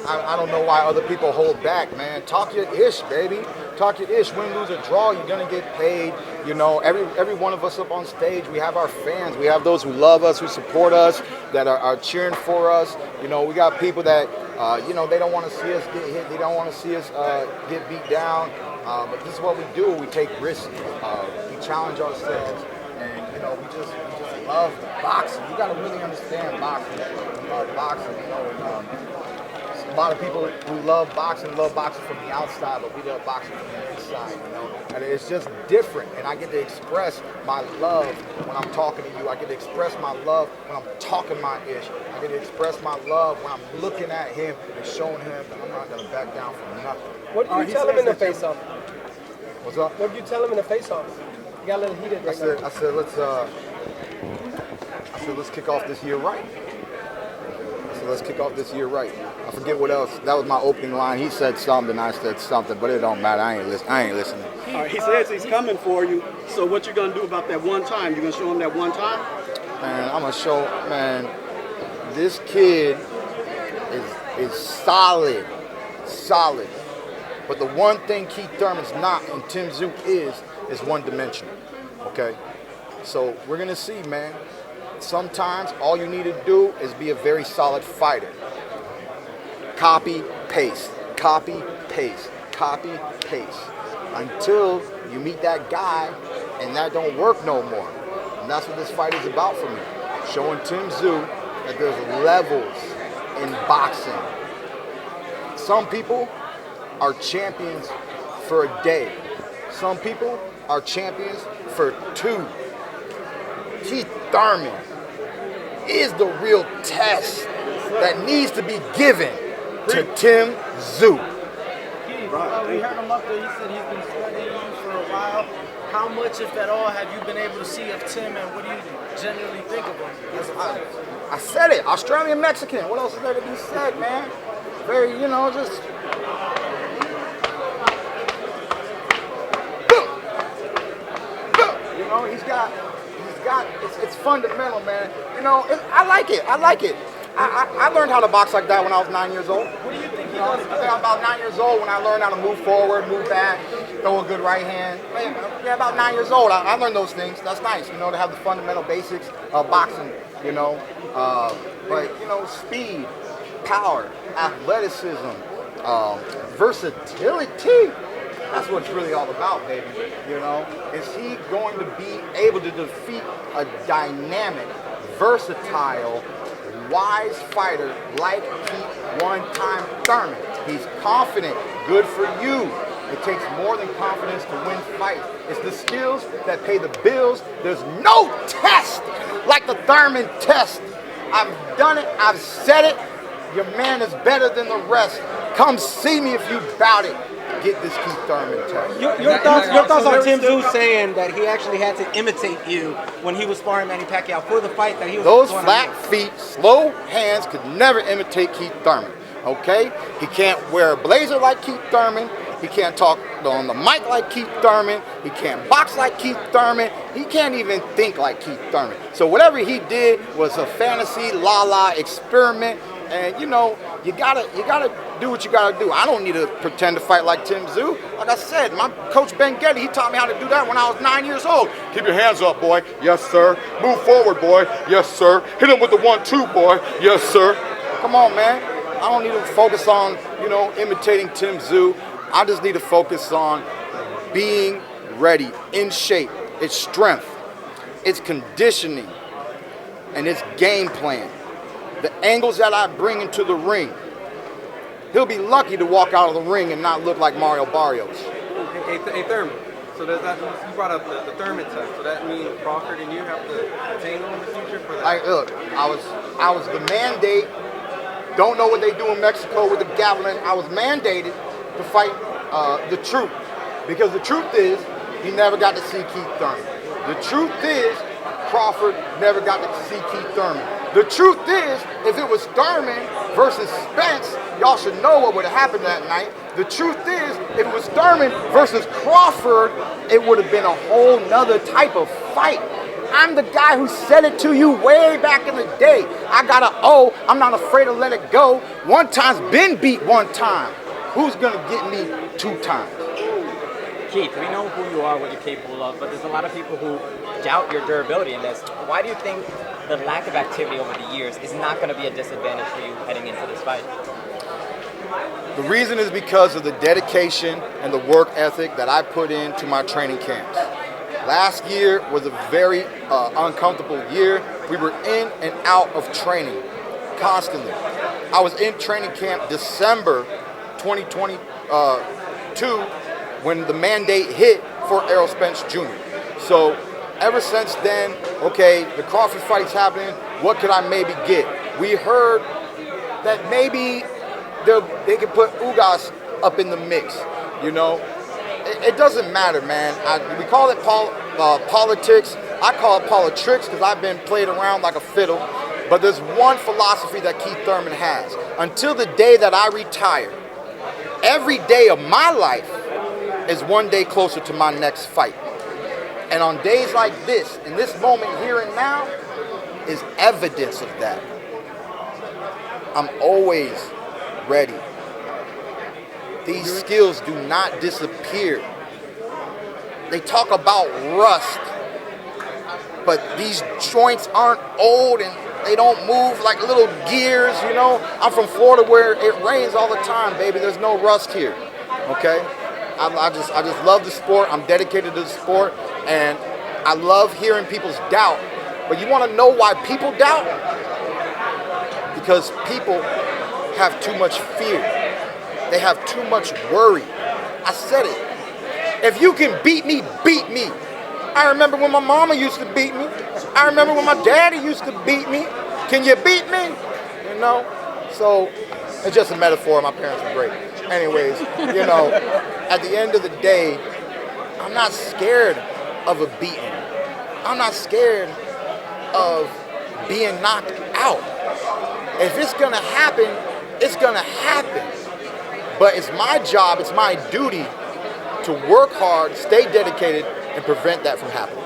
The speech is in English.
I don't know why other people hold back, man. Talk your ish, baby. Talk your ish. Win, lose, or draw, you're gonna get paid. You know, every one of us up on stage, we have our fans. We have those who love us, who support us, that are cheering for us. You know, we got people that, you know, they don't want to see us get hit. They don't want to see us get beat down. But this is what we do. We take risks. We challenge ourselves, and you know, we just love boxing. You got to really understand boxing. We love boxing, you know. And, a lot of people who love boxing from the outside, but we love boxing from the inside, you know. And it's just different. And I get to express my love when I'm talking to you. I get to express my love when I'm talking my ish. I get to express my love when I'm looking at him and showing him that I'm not going to back down from nothing. What did you tell him in the face-off? What's up? What did you tell him in the face-off? You got a little heated right now. I said, let's kick off this year right. Let's kick off this year right. I forget what else. That was my opening line. He said something, I said something, but it don't matter. I ain't listening. All right, he says he's coming for you. So what you gonna do about that one time? You gonna show him that one time? Man, I'm gonna show. Man, this kid is solid. But the one thing Keith Thurman's not and TimTszu is one-dimensional. Okay, so we're gonna see, man. Sometimes all you need to do is be a very solid fighter. Copy, paste, copy, paste, copy, paste. Until you meet that guy and that don't work no more. And that's what this fight is about for me. Showing TimTszu that there's levels in boxing. Some people are champions for a day. Some people are champions for 2. Keith Thurman is the real test that needs to be given to TimTszu. We heard him up there. He said he's been studying you for a while. How much, if at all, have you been able to see of Tim, and what do you generally think of him? I said it. Australian Mexican. What else is there to be said, man? Very, you know, just. You know, he's got. It's fundamental, man. You know, I like it. I learned how to box like that when I was 9 years old. What do you think he I does? think I'm about 9 years old when I learned how to move forward, move back, throw a good right hand. Yeah, about 9 years old. I learned those things. That's nice, you know, to have the fundamental basics of boxing, you know. But, you know, speed, power, athleticism, versatility. That's what it's really all about, baby. You know, is he going to be able to defeat a dynamic, versatile, wise fighter like Keith one-time Thurman? He's confident. Good for you. It takes more than confidence to win fights. It's the skills that pay the bills. There's no test like the Thurman test. I've done it. I've said it. Your man is better than the rest. Come see me if you doubt it. Get this Keith Thurman test. Your thoughts on TimTszu saying that he actually had to imitate you when he was sparring Manny Pacquiao for the fight that he was Those going flat on. feet, slow hands could never imitate Keith Thurman. Okay? He can't wear a blazer like Keith Thurman. He can't talk on the mic like Keith Thurman. He can't box like Keith Thurman. He can't even think like Keith Thurman. So whatever he did was a fantasy, la-la experiment. And you know, you gotta do what you gotta do. I don't need to pretend to fight like TimTszu. Like I said, my coach Ben Getty, he taught me how to do that when I was 9 years old. Keep your hands up, boy. Yes, sir. Move forward, boy. Yes, sir. Hit him with the 1-2, boy. Yes, sir. Come on, man. I don't need to focus on, you know, imitating TimTszu. I just need to focus on being ready, in shape. It's strength, it's conditioning, and it's game plan. The angles that I bring into the ring. He'll be lucky to walk out of the ring and not look like Mario Barrios. Hey Thurman, so does that, you brought up the Thurman test, so that means Crawford and you have to tangle in the future for that? Like, look, I was the mandate. Don't know what they do in Mexico with the javelin. I was mandated to fight the truth. Because the truth is, he never got to see Keith Thurman. The truth is, Crawford never got to see Keith Thurman. The truth is, if it was Thurman versus Spence, y'all should know what would have happened that night. The truth is, if it was Thurman versus Crawford, it would have been a whole nother type of fight. I'm the guy who said it to you way back in the day. I got an O. I'm not afraid to let it go. One time's been beat one time. Who's going to get me 2 times? Keith, we know who you are, what you're capable of, but there's a lot of people who doubt your durability in this. Why do you think the lack of activity over the years is not going to be a disadvantage for you heading into this fight? The reason is because of the dedication and the work ethic that I put into my training camps. Last year was a very uncomfortable year. We were in and out of training constantly. I was in training camp December 2022 when the mandate hit for Errol Spence Jr. So ever since then, okay, the Crawford fight's happening. What could I maybe get? We heard that maybe they could put Ugas up in the mix, you know. It doesn't matter, man. We call it politics. I call it politics because I've been played around like a fiddle. But there's one philosophy that Keith Thurman has. Until the day that I retire, every day of my life is one day closer to my next fight. And on days like this, in this moment here and now, is evidence of that. I'm always ready. These skills do not disappear. They talk about rust, but these joints aren't old and they don't move like little gears, you know. I'm from Florida where it rains all the time, baby. There's no rust here, okay? I just love the sport. I'm dedicated to the sport, and I love hearing people's doubt. But you want to know why people doubt? Because people have too much fear. They have too much worry. I said it. If you can beat me, beat me. I remember when my mama used to beat me. I remember when my daddy used to beat me. Can you beat me? You know? So it's just a metaphor. My parents were great. Anyways, you know, at the end of the day, I'm not scared of a beating. I'm not scared of being knocked out. If it's gonna happen, it's gonna happen. But it's my job, it's my duty to work hard, stay dedicated, and prevent that from happening.